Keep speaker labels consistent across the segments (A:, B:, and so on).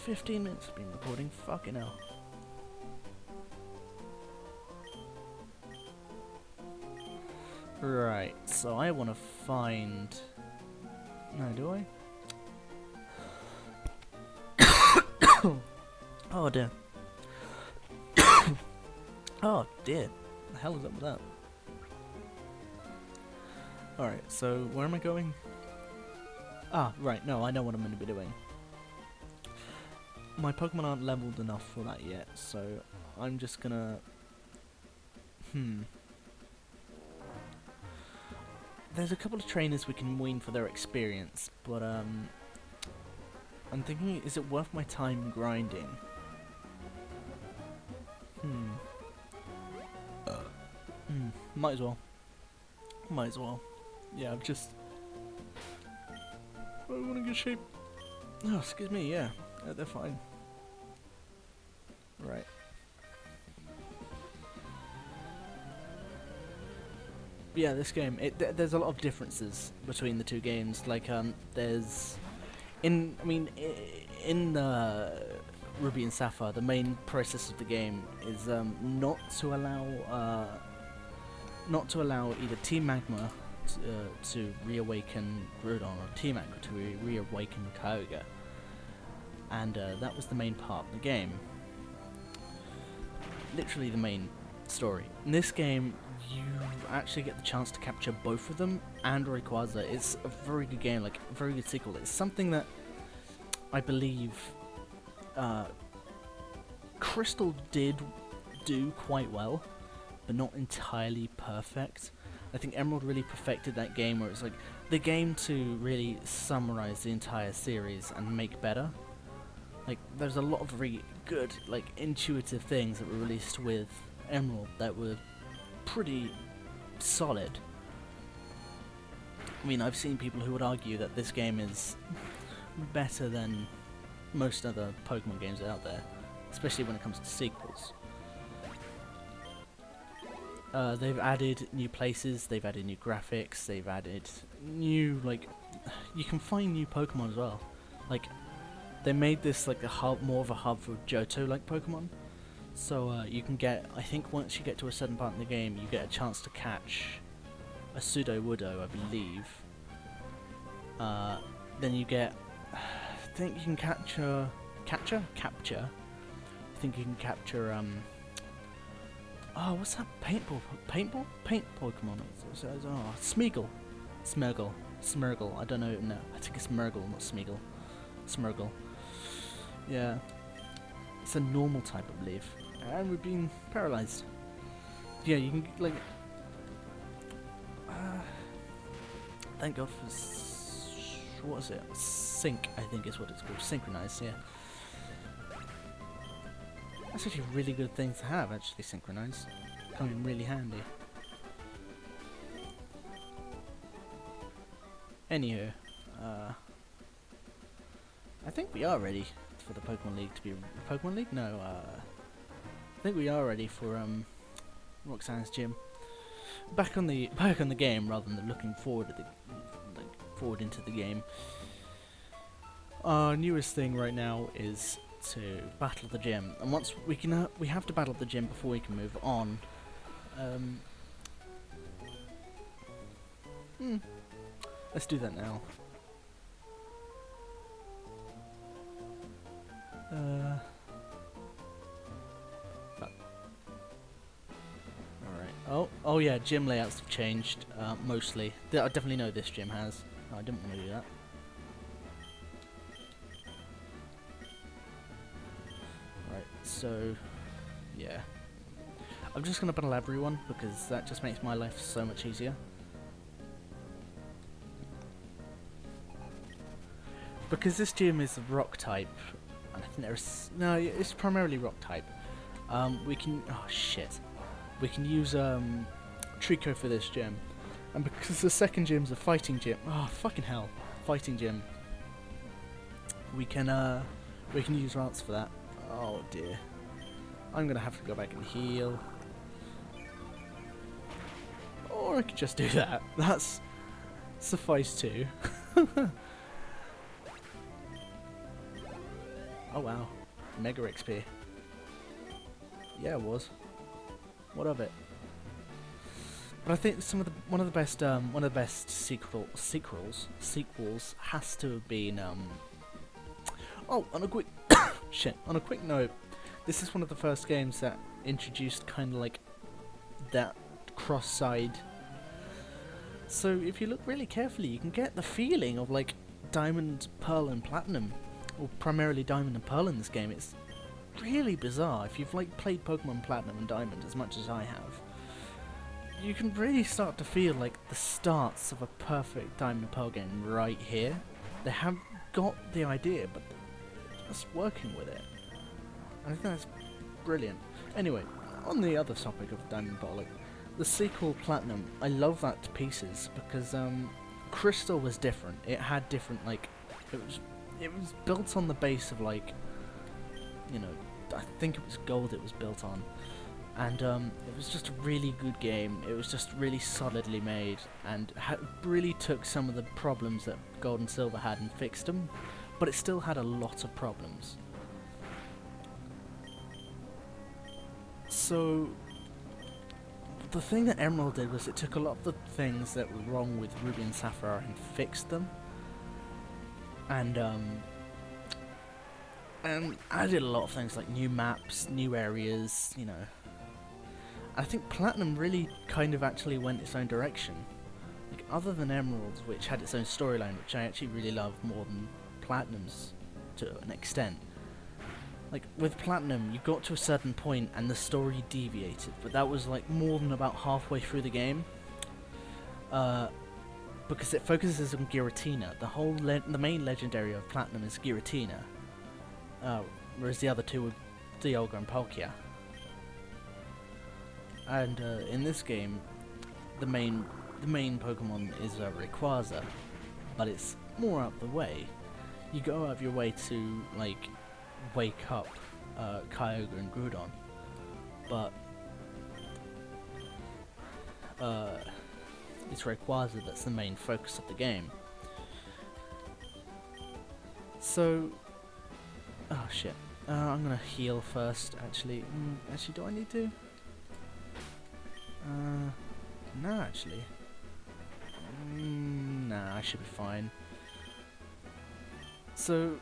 A: 15 minutes I've been recording, fucking hell. Right, so I want to find... No, do I? Oh dear. Oh dear. What the hell is up with that? Alright, so where am I going? Ah, right, no, I know what I'm going to be doing. My Pokemon aren't leveled enough for that yet, so I'm just gonna... There's a couple of trainers we can wean for their experience, but I'm thinking, is it worth my time grinding? Might as well. Might as well. Yeah, I've just... I want to get shape. Oh, excuse me, yeah. They're fine. Right. Yeah, this game, there's a lot of differences between the two games. Like, there's... in the Ruby and Sapphire, the main process of the game is not to allow either Team Magma to reawaken Groudon or Team Aqua to reawaken Kyogre. And that was the main part of the game. Literally the main story. In this game, you actually get the chance to capture both of them and Rayquaza. It's a very good game, like a very good sequel. It's something that I believe Crystal did do quite well, but not entirely perfect. I think Emerald really perfected that game, where it's like the game to really summarize the entire series and make better. Like, there's a lot of very good, like, intuitive things that were released with Emerald that were pretty solid. I mean, I've seen people who would argue that this game is better than most other Pokemon games out there, especially when it comes to sequels. They've added new places, they've added new graphics, they've added new, like, you can find new Pokemon as well. Like, they made this like a hub, more of a hub for Johto-like Pokemon. So you can get, I think once you get to a certain part in the game, you get a chance to catch a Sudowoodo, I believe. Then you get, I think you can capture. I think you can capture oh, what's that paint Pokemon? Oh, Smeargle. I don't know. No, I think it's Mergle, not Smeagol. Smeargle. Yeah, it's a normal type, I believe, and we've been paralyzed. Yeah, you can like. Thank God for what is it? Sync, I think is what it's called. Synchronize. Yeah. That's actually a really good thing to have, actually, synchronize. Come in really handy. Anywho, I think we are ready for the Pokemon League to be... Pokemon League? No, I think we are ready for, Roxanne's gym. Back on the game, rather than looking forward at forward into the game. Our newest thing right now is to battle the gym, and once we can, we have to battle the gym before we can move on. Let's do that now. Alright. Oh yeah, gym layouts have changed, mostly. I definitely know this gym has. Oh, I didn't want to do that. Right, so... yeah. I'm just gonna battle everyone, because that just makes my life so much easier. Because this gym is rock type, and I think there's... no, it's primarily rock type. We can... oh shit. We can use Treecko for this gym. And because the second gym's a fighting gym... oh, fucking hell. Fighting gym. We can use Rance for that. Oh dear. I'm gonna have to go back and heal. Or I could just do that. That's... suffice too. Oh wow, Mega XP. Yeah, it was. What of it? But I think one of the best sequels has to have been Oh, on a quick shit. On a quick note, this is one of the first games that introduced kind of like that cross-side. So if you look really carefully, you can get the feeling of like Diamond, Pearl, and Platinum, or primarily Diamond and Pearl in this game. It's really bizarre. If you've like played Pokemon Platinum and Diamond as much as I have, you can really start to feel like the starts of a perfect Diamond and Pearl game right here. They have got the idea, but they're just working with it. And I think that's brilliant. Anyway, on the other topic of Diamond and Pearl, like, the sequel Platinum, I love that to pieces because Crystal was different. It had different, like, it was built on the base of, like, you know, I think it was Gold it was built on. And it was just a really good game. It was just really solidly made, and really took some of the problems that Gold and Silver had and fixed them, but it still had a lot of problems. So the thing that Emerald did was it took a lot of the things that were wrong with Ruby and Sapphire and fixed them, and added a lot of things like new maps, new areas, you know. I think Platinum really kind of actually went its own direction. Like, other than Emerald, which had its own storyline, which I actually really love more than Platinum's to an extent. Like, with Platinum, you got to a certain point and the story deviated, but that was like more than about halfway through the game. Because it focuses on Giratina. The main legendary of Platinum is Giratina. Whereas the other two were Dialga and Palkia. And in this game, the main Pokemon is Rayquaza, but it's more out of the way. You go out of your way to like wake up Kyogre and Groudon, but it's Rayquaza that's the main focus of the game. So, oh shit, I'm gonna heal first. Actually, do I need to? No, actually. Nah, I should be fine. So,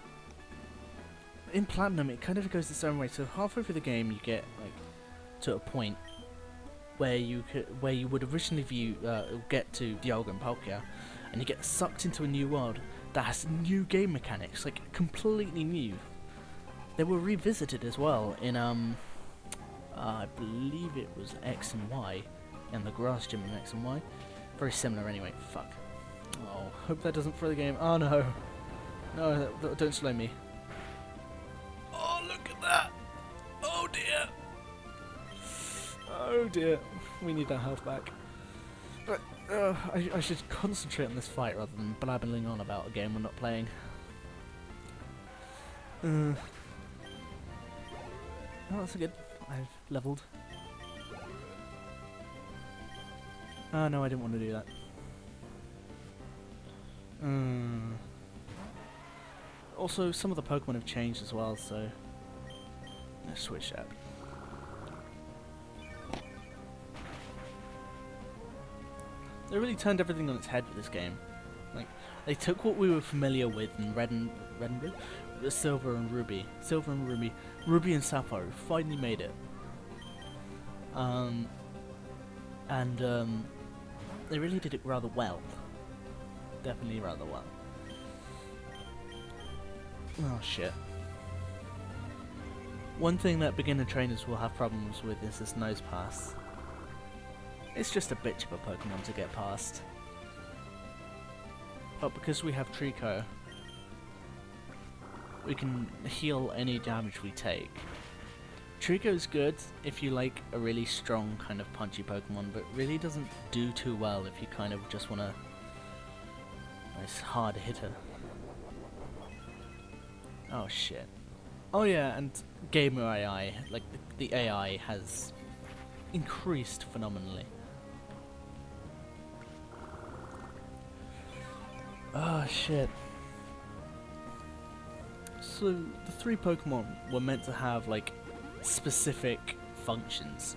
A: in Platinum, it kind of goes its own way. So halfway through the game, you get like to a point where you would originally get to Dialga and Palkia, and you get sucked into a new world that has new game mechanics, like completely new. They were revisited as well in I believe it was X and Y, and the grass gym in X and Y. Very similar anyway. Fuck. Oh, hope that doesn't throw the game. Oh no. No, don't slow me. Oh, look at that. Oh dear. Oh dear. We need that health back. But I should concentrate on this fight rather than blabbering on about a game we're not playing. Oh, that's good. I've leveled. Oh no, I didn't want to do that. Also, some of the Pokemon have changed as well, so let's switch that. They really turned everything on its head with this game. Like, they took what we were familiar with in Red and Blue, Silver and Ruby, Ruby and Sapphire finally made it. They really did it rather well. Definitely rather well. Oh shit. One thing that beginner trainers will have problems with is this nose pass. It's just a bitch of a Pokemon to get past. But because we have Treecko, we can heal any damage we take. Treecko's good if you like a really strong kind of punchy Pokemon, but really doesn't do too well if you kind of just want a nice hard hitter. Oh shit. Oh yeah, and Gamer AI, like the AI has increased phenomenally. Oh shit. so the 3 Pokemon were meant to have like specific functions.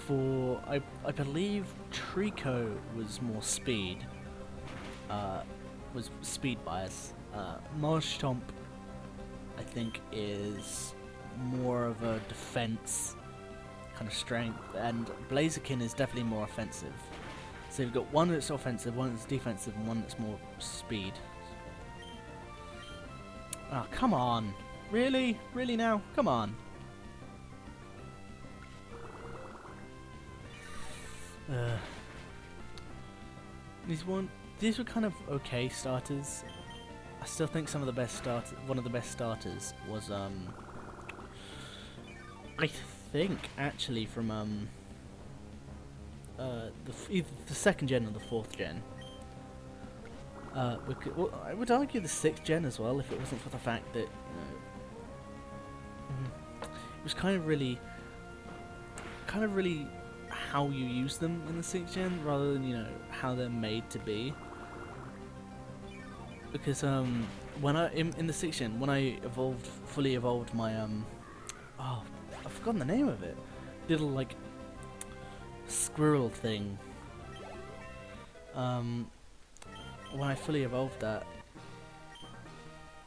A: For I believe Treecko was more speed, was speed bias. Marshtomp, I think, is more of a defense kind of strength, and Blaziken is definitely more offensive. So you've got one that's offensive, one that's defensive, and one that's more speed. Oh, come on. Really? Really now? Come on. These were kind of okay starters. I still think one of the best starters was I think actually from either the 2nd gen or the 4th gen. I would argue the 6th gen as well, if it wasn't for the fact that it was kind of really how you use them in the 6th gen rather than how they're made to be. Because when in the 6th gen, when I fully evolved my oh, I've forgotten the name of it, little like squirrel thing. When I fully evolved that,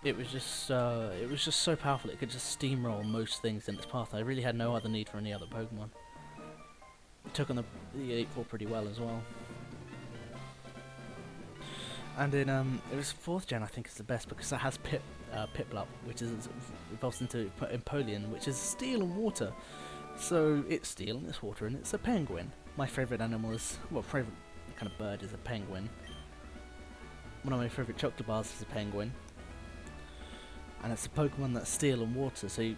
A: it was just so powerful. It could just steamroll most things in its path. I really had no other need for any other Pokemon. It took on the Elite Four pretty well as well. And in it was 4th gen, I think, is the best because it has Piplup, which is evolves into Empoleon, which is steel and water. So it's steel and it's water and it's a penguin. My favourite animal is, well, favourite kind of bird is a penguin. One of my favourite chocolate bars is a penguin. And it's a Pokemon that's steel and water, so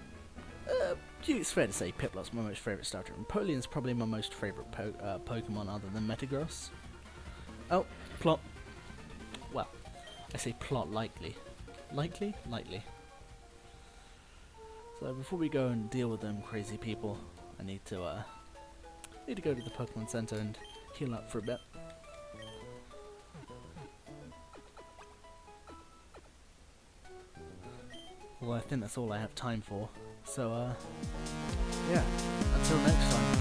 A: it's fair to say Piplup's my most favourite starter. Empoleon's probably my most favourite Pokemon other than Metagross. Oh, plot. Well, I say plot lightly. Lightly? So before we go and deal with them crazy people, I need to go to the Pokemon Center and heal up for a bit. Well, I think that's all I have time for. So, yeah, until next time.